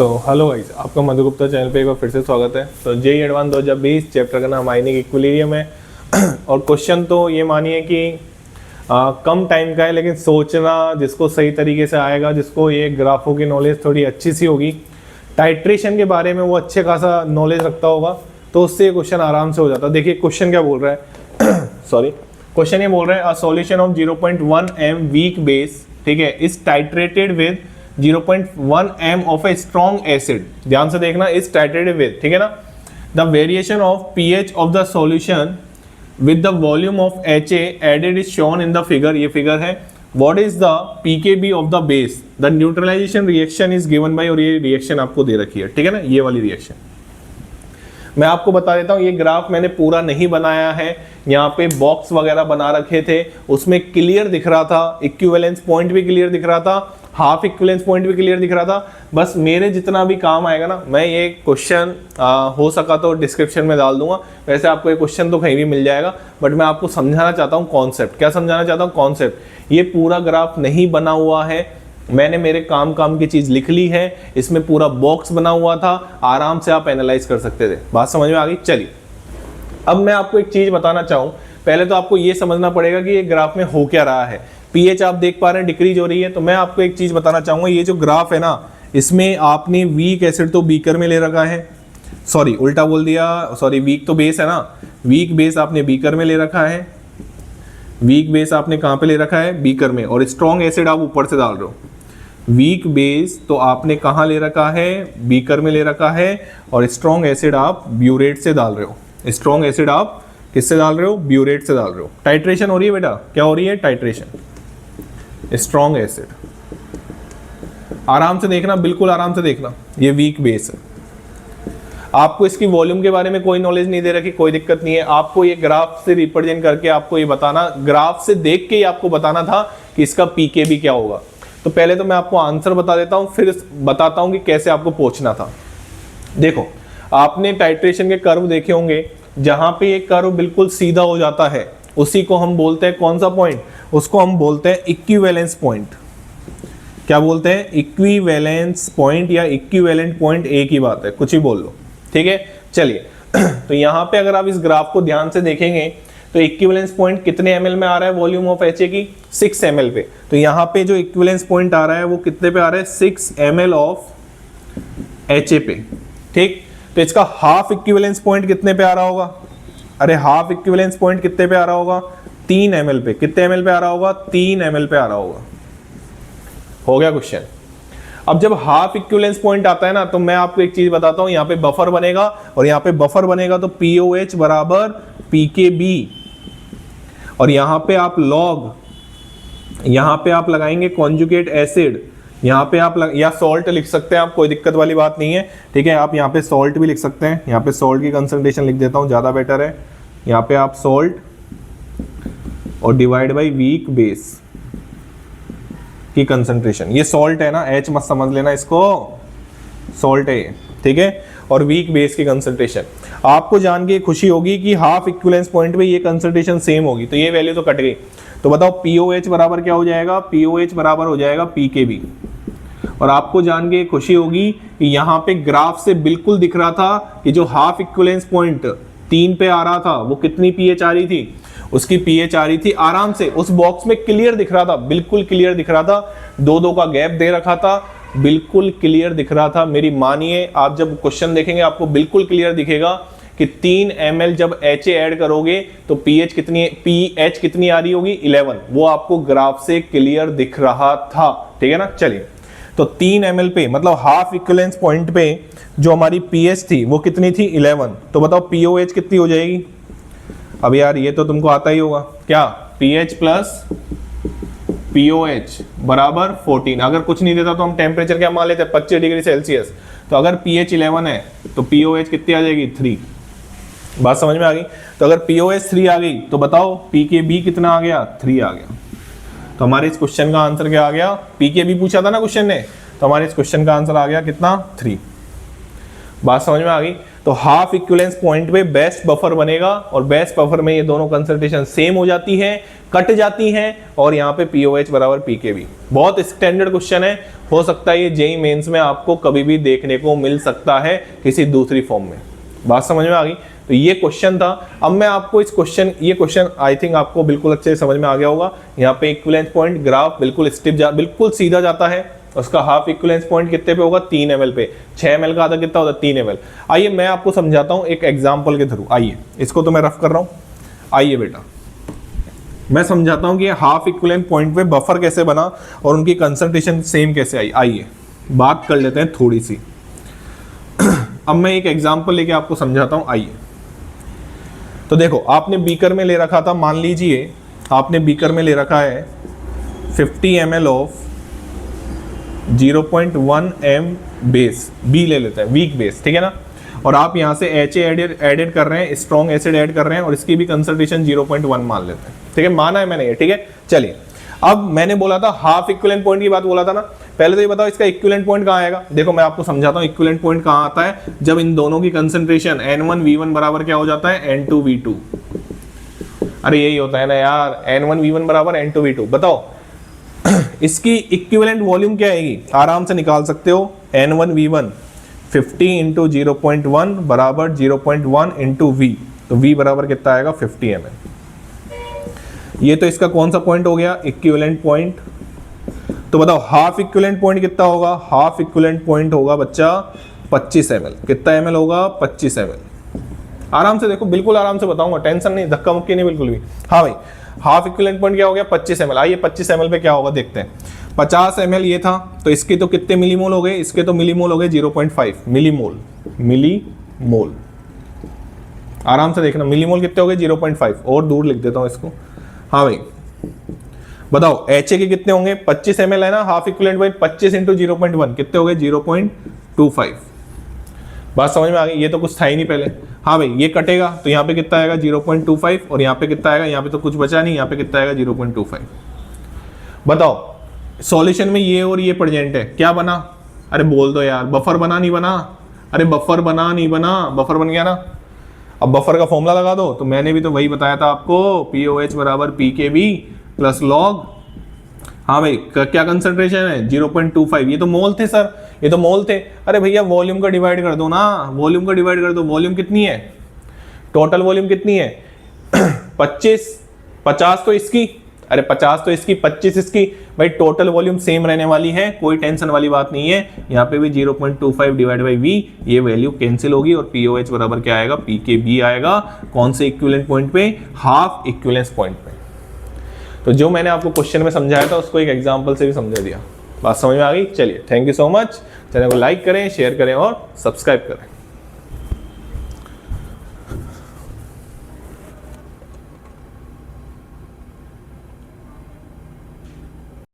Hello guys, आपका मधु Gupta channel पे एक बार फिर से स्वागत है। तो जेईई एडवांस 2020 चैप्टर का नाम आयनिक इक्विलिब्रियम है और क्वेश्चन तो ये मानिए कि कम टाइम का है, लेकिन सोचना जिसको सही तरीके से आएगा, जिसको ये ग्राफों की नॉलेज थोड़ी अच्छी सी होगी, टाइट्रेशन के बारे में वो अच्छे खासा नॉलेज रखता होगा, तो उससे ये क्वेश्चन आराम से हो जाता है। देखिए क्वेश्चन क्या बोल रहा है सॉरी, क्वेश्चन ये बोल रहा है a solution of 0.1 m weak base, ठीक है, is titrated with 0.1 m of a strong acid. ध्यान से देखना, इज टाइट्रेटेड विद, ठीक है ना। The variation of pH of the solution with the volume of HA added is shown in the figure. ये figure है। What is the pKb of the base, the neutralization reaction is given by, और ये reaction आपको दे रखी है, ठीक है ना, ये वाली रिएक्शन। मैं आपको बता देता हूँ, ये ग्राफ मैंने पूरा नहीं बनाया है, यहाँ पे बॉक्स वगैरह बना रखे थे, उसमें क्लियर दिख रहा था, इक्विवेलेंस पॉइंट भी क्लियर दिख रहा था, हाफ इक्विवेलेंस पॉइंट भी क्लियर दिख रहा था। बस मेरे जितना भी काम आएगा ना, मैं ये क्वेश्चन हो सका तो डिस्क्रिप्शन में डाल दूंगा। वैसे आपको ये क्वेश्चन तो कहीं भी मिल जाएगा, बट मैं आपको समझाना चाहता हूँ कॉन्सेप्ट। क्या समझाना चाहता हूँ? कॉन्सेप्ट। ये पूरा ग्राफ नहीं बना हुआ है, मैंने मेरे काम की चीज लिख ली है, इसमें पूरा बॉक्स बना हुआ था, आराम से आप एनालाइज कर सकते थे। बात समझ में आ गई? चलिए अब मैं आपको एक चीज बताना चाहूँ। पहले तो आपको ये समझना पड़ेगा कि ये ग्राफ में हो क्या रहा है। पीएच आप देख पा रहे हैं डिक्रीज हो रही है, तो मैं आपको एक चीज बताना चाहूंगा। ये जो ग्राफ है ना, इसमें आपने वीक एसिड तो बीकर में ले रखा है, सॉरी उल्टा बोल दिया, सॉरी वीक तो बेस है ना, वीक बेस आपने बीकर में ले रखा है, वीक बेस आपने कहाँ पे ले रखा है? बीकर में, और स्ट्रॉन्ग एसिड आप ऊपर से डाल रहे हो। वीक बेस तो आपने कहाँ ले रखा है? बीकर में ले रखा है, और स्ट्रॉन्ग एसिड आप ब्यूरेट से डाल रहे हो। स्ट्रॉन्ग एसिड आप किससे डाल रहे हो? ब्यूरेट से डाल रहे हो। टाइट्रेशन हो रही है बेटा, क्या हो रही है? टाइट्रेशन। स्ट्रॉन्ग एसिड, आराम से देखना, बिल्कुल आराम से देखना, ये वीक बेस है। आपको इसकी वॉल्यूम के बारे में कोई नॉलेज नहीं दे रखी, कोई दिक्कत नहीं है। आपको ये ग्राफ से रिप्रेजेंट करके आपको ये बताना, ग्राफ से देख के ही आपको बताना था कि इसका पीकेबी क्या होगा। तो पहले तो मैं आपको आंसर बता देता हूं, फिर बताता हूं कि कैसे आपको पहुंचना था। देखो, आपने टाइट्रेशन के कर्व देखे होंगे, जहां पे ये कर्व बिल्कुल सीधा हो जाता है, उसी को हम बोलते हैं कौन सा पॉइंट? उसको हम बोलते हैं इक्विवेलेंस पॉइंट। क्या बोलते हैं? इक्विवेलेंस पॉइंट या इक्विवेलेंट पॉइंट, एक ही बात है, कुछ ही बोल लो, ठीक है। चलिए तो यहाँ पे अगर आप इस ग्राफ को ध्यान से देखेंगे तो इक्विवेलेंस पॉइंट कितने ml में आ रहा है वॉल्यूम ऑफ HA की? 6 ml पे। तो यहाँ पे जो इक्विवेलेंस पॉइंट आ रहा है वो कितने पे आ रहा है? 6 ml ऑफ HA पे, ठीक। तो इसका हाफ इक्विवेलेंस पॉइंट कितने पे आ रहा होगा? अरे हाफ इक्विवेलेंस पॉइंट कितने पे आ रहा होगा? 3 ml पे। कितने ml पे आ रहा होगा? 3 ml पे आ रहा होगा। हो गया क्वेश्चन। अब जब हाफ इक्विवेलेंस पॉइंट आता है ना, तो मैं आपको एक चीज बताता हूं, यहाँ पे बफर बनेगा, और यहाँ पे बफर बनेगा तो POH बराबर PKB, और यहाँ पे आप लॉग, यहाँ पे आप लगाएंगे कॉन्जुगेट एसिड, यहाँ पे आप या सॉल्ट लिख सकते हैं आप, कोई दिक्कत वाली बात नहीं है, ठीक है। आप यहाँ पे सॉल्ट भी लिख सकते हैं, यहाँ पे सॉल्ट की कंसंट्रेशन लिख देता हूँ, ज़्यादा बेटर है। यहाँ पे आप सॉल्ट और डिवाइड बाई वीक बेस की कंसंट्रेशन, ये सॉल्ट है ना, H मत समझ लेना इसको, सॉल्ट है ये, ठीक है। और वीक बेस की कंसंट्रेशन आपको जान के खुशी होगी कि हाफ इक्विवेलेंस पॉइंट पे ये कंसंट्रेशन सेम होगी, तो ये वैल्यू तो कट गई। तो बताओ POH बराबर क्या हो जाएगा? POH बराबर हो जाएगा PKB। और आपको जान के खुशी होगी कि यहाँ पे ग्राफ से बिल्कुल दिख रहा था कि जो हाफ इक्विवेलेंस पॉइंट 3 पे आ रहा था, वो कितनी pH आ रही थी? उसकी pH आ रही थी आराम से, उस बॉक्स में क्लियर दिख रहा था, बिल्कुल क्लियर दिख रहा था, 2-2 का गैप दे रखा था, बिल्कुल क्लियर दिख रहा था। मेरी मानिए, आप जब क्वेश्चन देखेंगे आपको बिल्कुल क्लियर दिखेगा कि 3 ml जब HA ऐड करोगे तो pH कितनी आ रही होगी? 11। वो आपको ग्राफ से क्लियर दिख रहा था, ठीक है ना। चलिए, तो 3 ml पे, मतलब हाफ इक्विवेलेंस पॉइंट पे जो हमारी pH थी वो कितनी थी? 11। तो बताओ POH कितनी हो जाएगी? अब यार ये तो तुमको आता ही होगा, क्या? pH प्लस POH बराबर 14। अगर कुछ नहीं देता तो हम टेम्परेचर क्या मान लेते हैं? 25 डिग्री सेल्सियस। तो अगर pH 11 है तो POH कितनी आ जाएगी? 3। बात समझ में आ गई? तो अगर POH 3 आ गई तो बताओ PKB कितना आ गया? 3 आ गया। तो हमारे इस क्वेश्चन का आंसर क्या आ गया? PKB पूछा था ना क्वेश्चन ने, तो हमारे इस क्वेश्चन का आंसर आ गया कितना? 3। बात समझ में आ गई? तो हाफ इक्विवेलेंस पॉइंट पे बेस्ट बफर बनेगा और बेस्ट बफर में ये दोनों कंसंट्रेशन सेम हो जाती है, कट जाती हैं और यहाँ पे POH बराबर PKB। बहुत स्टैंडर्ड क्वेश्चन है, हो सकता है ये जेईई मेंस में आपको कभी भी देखने को मिल सकता है किसी दूसरी फॉर्म में। बात समझ में आ गई? तो ये क्वेश्चन था। अब मैं आपको ये क्वेश्चन आई थिंक आपको बिल्कुल अच्छे से समझ में आ गया होगा। यहाँ पे इक्विवेलेंस पॉइंट ग्राफ बिल्कुल बिल्कुल सीधा जाता है, उसका हाफ इक्विवेलेंस पॉइंट कितने पे होगा? 3 ml पे। 6 ml का आधा कितना होता है? 3 ml। आइए मैं आपको समझाता हूँ एक एग्जाम्पल के थ्रू। आइए, इसको तो मैं रफ कर रहा हूँ। आइए बेटा, मैं समझाता हूँ कि हाफ इक्विवेलेंट पॉइंट पे बफर कैसे बना और उनकी कंसंट्रेशन सेम कैसे आई। आइए बात कर लेते हैं थोड़ी सी। अब मैं एक एग्जाम्पल लेके आपको समझाता हूँ। आइए, तो देखो आपने बीकर में ले रखा था, मान लीजिए आपने बीकर में ले रखा है 50 ml ऑफ 0.1 m बेस, बी ले लेते हैं, वीक बेस, ठीक है ना। और आप यहाँ से HA एडेड कर रहे हैं, स्ट्रॉन्ग एसिड ऐड कर रहे हैं और इसकी भी कंसंट्रेशन 0.1 मान लेते हैं, ठीक है। माना है मैंने ये, ठीक है। चलिए, अब मैंने बोला था हाफ इक्विवेलेंट पॉइंट की बात बोला था ना। पहले तो ये बताओ इसका इक्विवेलेंट पॉइंट कहाँ आएगा। देखो मैं आपको समझाता हूँ इक्विवेलेंट पॉइंट कहाँ आता है, जब इन दोनों की कंसंट्रेशन N1V1 बराबर क्या हो जाता है? N2V2। अरे यही होता है ना यार, N1V1 बराबर N2V2। बताओ इसकी इक्विवेलेंट वॉल्यूम क्या आएगी? आराम से निकाल सकते हो। N1V1 50 इंटू 0.1 बराबर 0.1 इंटू V, तो V बराबर कितना आएगा? 50 ml। ये तो इसका कौन सा पॉइंट हो गया? Equivalent point. तो बताओ हाफ इक्विवेलेंट पॉइंट कितना होगा? हाफ इक्विवेलेंट पॉइंट होगा बच्चा 25 ml। कितना ml होगा? 25 ml। आराम से देखो, बिल्कुल आराम से बताऊंगा, टेंशन नहीं, धक्का मुक्की नहीं बिल्कुल भी। हाँ भाई, हाफ इक्विवेलेंट पॉइंट क्या हो गया? 25 ml। आइए 25 ml पे क्या होगा देखते हैं। 50 ml ये था, तो इसके तो कितने मिलीमोल हो गए? इसके तो मिलीमोल हो गए 0.5 मिलीमोल। आराम से देखना, मिलीमोल कितने हो गए? 0.5। और दूर लिख देता हूं इसको। हाँ भाई बताओ HA के कितने होंगे? 25 ml है ना, हाफ इक्विवेलेंट पॉइंट 25 इंटू 0.1 कितने हो गए? 0.25। बात समझ में आ गई? ये तो कुछ था ही नहीं पहले। हाँ भाई, ये कटेगा तो यहाँ पे कितना आएगा? 0.25 और यहाँ पे कितना आएगा? यहाँ पे तो कुछ बचा नहीं, यहाँ पे कितना आएगा? 0.25। बताओ सॉल्यूशन में ये और ये प्रेजेंट है, क्या बना? अरे बोल दो यार, बफर बना नहीं बना? अरे बफर बना नहीं बना? बफर बन गया ना। अब बफर का फॉर्मूला लगा दो। तो मैंने भी तो वही बताया था आपको, POH बराबर PKB प्लस लॉग। हाँ भाई, क्या कंसंट्रेशन है? 0.25। ये तो मोल थे सर, ये तो मोल थे। अरे भैया वॉल्यूम का डिवाइड कर दो ना, वॉल्यूम का डिवाइड कर दो। वॉल्यूम कितनी है? टोटल वॉल्यूम कितनी है? 25। 50 तो इसकी, अरे 50 तो इसकी, 25 इसकी। भाई टोटल वॉल्यूम सेम रहने वाली है, कोई टेंशन वाली बात नहीं है। यहाँ पे भी 0.25 डिवाइड बाई V, ये वैल्यू कैंसिल होगी और POH बराबर क्या आएगा? PKB आएगा। कौन से इक्विवेलेंट पॉइंट पे? हाफ इक्विवेलेंस पॉइंट पे। तो जो मैंने आपको क्वेश्चन में समझाया था उसको एक एग्जाम्पल से भी समझा दिया। बात समझ में आ गई? चलिए, thank you so much. Channel को लाइक करें, शेयर करें और सब्सक्राइब करें।